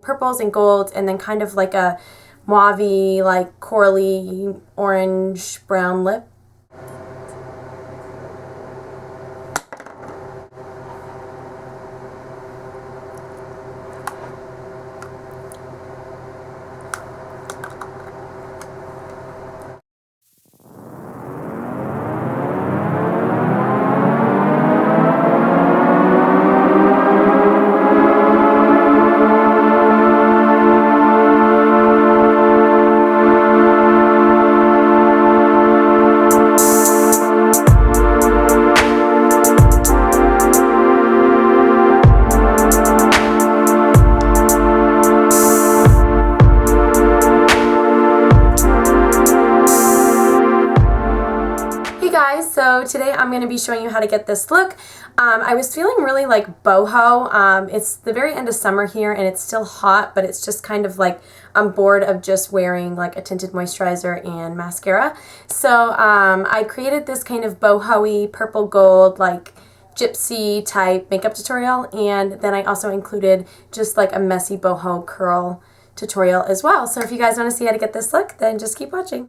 purples and golds, and then kind of like a mauve-y, like corally orange brown lip. So today I'm going to be showing you how to get this look. I was feeling really like boho. It's the very end of summer here and it's still hot, but it's just kind of like I'm bored of just wearing like a tinted moisturizer and mascara. So I created this kind of boho-y purple gold like gypsy type makeup tutorial, and then I also included just like a messy boho curl tutorial as well. So if you guys want to see how to get this look, then just keep watching.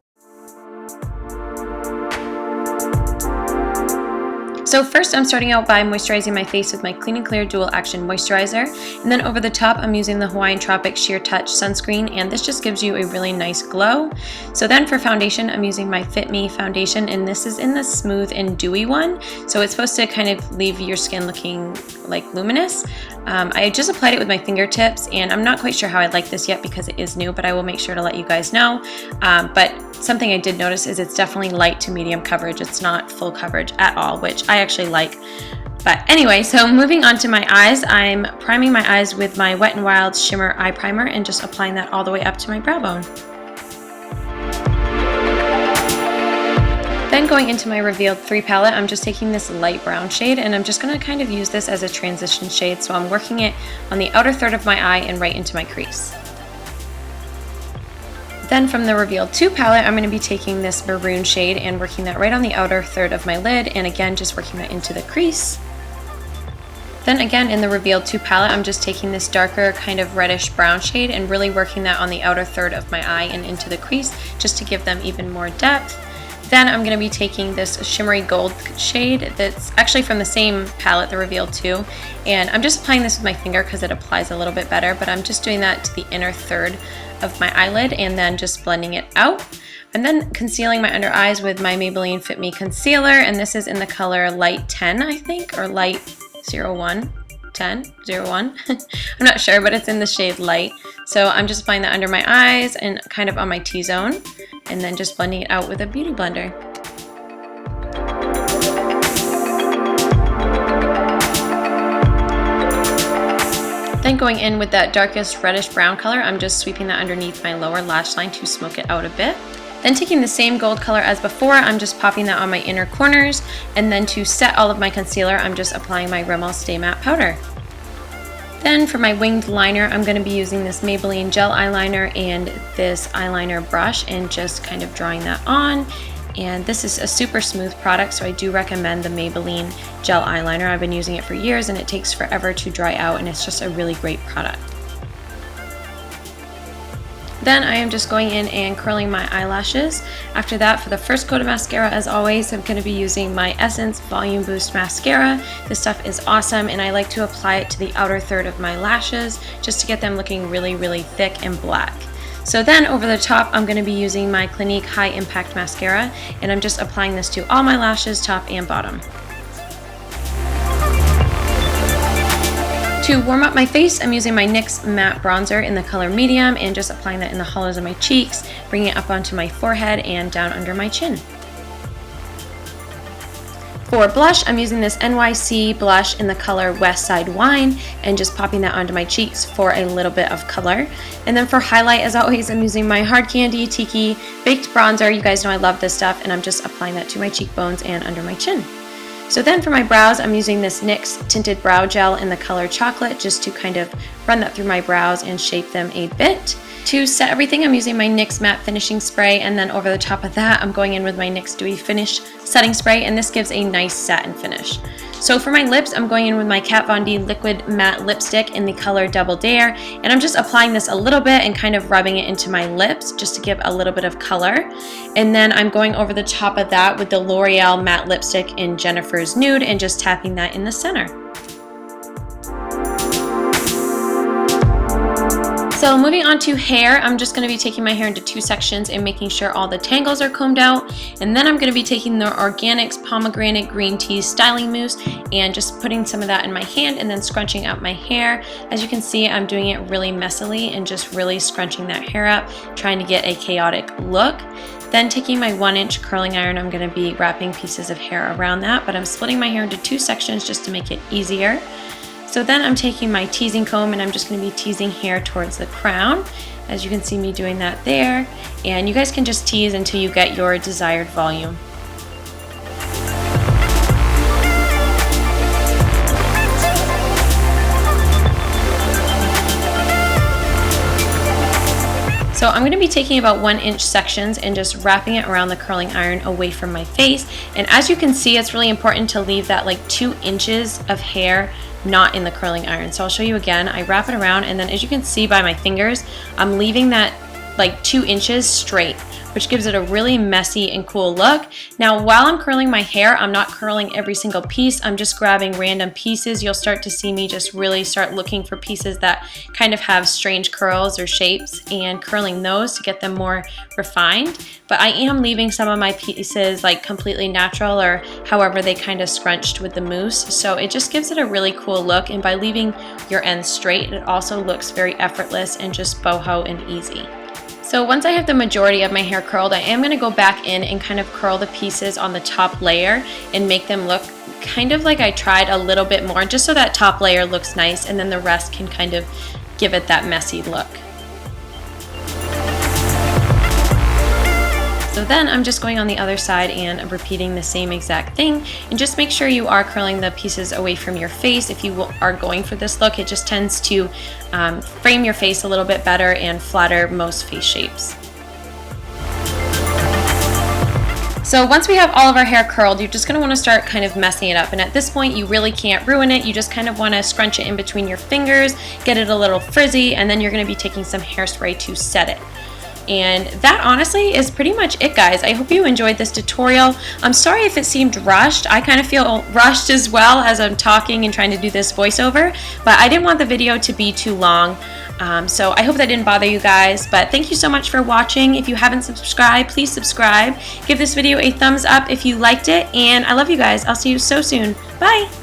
So first I'm starting out by moisturizing my face with my Clean&Clear Dual Action Moisturizer, and then over the top I'm using the Hawaiian Tropics Sheer Touch Sunscreen, and this just gives you a really nice glow. So then for foundation I'm using my Fit Me foundation, and this is in the Smooth and Dewy one, so it's supposed to kind of leave your skin looking like luminous. I just applied it with my fingertips, and I'm not quite sure how I like this yet because it is new, but I will make sure to let you guys know. But something I did notice is it's definitely light to medium coverage. It's not full coverage at all, which I actually like. But anyway, so moving on to my eyes, I'm priming my eyes with my Wet n Wild Shimmer Eye Primer and just applying that all the way up to my brow bone. Then going into my Revealed 3 palette, I'm just taking this light brown shade and I'm just going to kind of use this as a transition shade. So I'm working it on the outer third of my eye and right into my crease. Then from the Revealed 2 palette, I'm going to be taking this maroon shade and working that right on the outer third of my lid, and again just working that into the crease. Then again in the Revealed 2 palette, I'm just taking this darker kind of reddish brown shade and really working that on the outer third of my eye and into the crease just to give them even more depth. Then I'm going to be taking this shimmery gold shade that's actually from the same palette, the Revealed 2, and I'm just applying this with my finger because it applies a little bit better, but I'm just doing that to the inner third of my eyelid and then just blending it out. And then concealing my under eyes with my Maybelline Fit Me concealer, and this is in the color Light 10, I think, or Light 01, 10, 01. I'm not sure, but it's in the shade Light. So I'm just applying that under my eyes and kind of on my T-zone, and then just blending it out with a beauty blender. Then going in with that darkest reddish brown color, I'm just sweeping that underneath my lower lash line to smoke it out a bit. Then taking the same gold color as before, I'm just popping that on my inner corners, and then to set all of my concealer, I'm just applying my Rimmel Stay Matte Powder. Then for my winged liner, I'm going to be using this Maybelline Gel Eyeliner and this eyeliner brush and just kind of drawing that on. And this is a super smooth product, so I do recommend the Maybelline Gel Eyeliner. I've been using it for years and it takes forever to dry out, and it's just a really great product. Then I am just going in and curling my eyelashes. After that, for the first coat of mascara, as always, I'm going to be using my Essence Volume Boost Mascara. This stuff is awesome, and I like to apply it to the outer third of my lashes just to get them looking really, really thick and black. So then over the top, I'm going to be using my Clinique High Impact Mascara, and I'm just applying this to all my lashes, top and bottom. To warm up my face, I'm using my NYX Matte Bronzer in the color Medium and just applying that in the hollows of my cheeks, bringing it up onto my forehead and down under my chin. For blush, I'm using this NYX blush in the color West Side Wine and just popping that onto my cheeks for a little bit of color. And then for highlight, as always, I'm using my Hard Candy Tiki Baked Bronzer. You guys know I love this stuff, and I'm just applying that to my cheekbones and under my chin. So then for my brows, I'm using this NYX Tinted Brow Gel in the color Chocolate just to kind of run that through my brows and shape them a bit. To set everything, I'm using my NYX Matte Finishing Spray, and then over the top of that, I'm going in with my NYX Dewy Finish Setting Spray, and this gives a nice satin finish. So for my lips, I'm going in with my Kat Von D Liquid Matte Lipstick in the color Double Dare, and I'm just applying this a little bit and kind of rubbing it into my lips just to give a little bit of color. And then I'm going over the top of that with the L'Oreal Matte Lipstick in Jennifer's Nude and just tapping that in the center. So moving on to hair, I'm just going to be taking my hair into 2 sections and making sure all the tangles are combed out. And then I'm going to be taking the Organix Pomegranate Green Tea Styling Mousse and just putting some of that in my hand and then scrunching up my hair. As you can see, I'm doing it really messily and just really scrunching that hair up, trying to get a chaotic look. Then taking my 1-inch curling iron, I'm going to be wrapping pieces of hair around that, but I'm splitting my hair into 2 sections just to make it easier. So then I'm taking my teasing comb and I'm just going to be teasing hair towards the crown. As you can see me doing that there. And you guys can just tease until you get your desired volume. So I'm going to be taking about 1-inch sections and just wrapping it around the curling iron away from my face. And as you can see, it's really important to leave that like 2 inches of hair not in the curling iron. So I'll show you again. I wrap it around, and then as you can see by my fingers, I'm leaving that like 2 inches straight, which gives it a really messy and cool look. Now, while I'm curling my hair, I'm not curling every single piece. I'm just grabbing random pieces. You'll start to see me just really start looking for pieces that kind of have strange curls or shapes and curling those to get them more refined. But I am leaving some of my pieces like completely natural or however they kind of scrunched with the mousse. So it just gives it a really cool look. And by leaving your ends straight, it also looks very effortless and just boho and easy. So once I have the majority of my hair curled, I am going to go back in and kind of curl the pieces on the top layer and make them look kind of like I tried a little bit more, just so that top layer looks nice and then the rest can kind of give it that messy look. So then I'm just going on the other side and repeating the same exact thing, and just make sure you are curling the pieces away from your face. If you are going for this look, it just tends to frame your face a little bit better and flatter most face shapes. So once we have all of our hair curled, you're just going to want to start kind of messing it up, and at this point you really can't ruin it. You just kind of want to scrunch it in between your fingers, get it a little frizzy, and then you're going to be taking some hairspray to set it. And that honestly is pretty much it, guys. I hope you enjoyed this tutorial. I'm sorry if it seemed rushed. I kind of feel rushed as well as I'm talking and trying to do this voiceover, but I didn't want the video to be too long. So I hope that didn't bother you guys, but thank you so much for watching. If you haven't subscribed, please subscribe. Give this video a thumbs up if you liked it, and I love you guys. I'll see you so soon. Bye!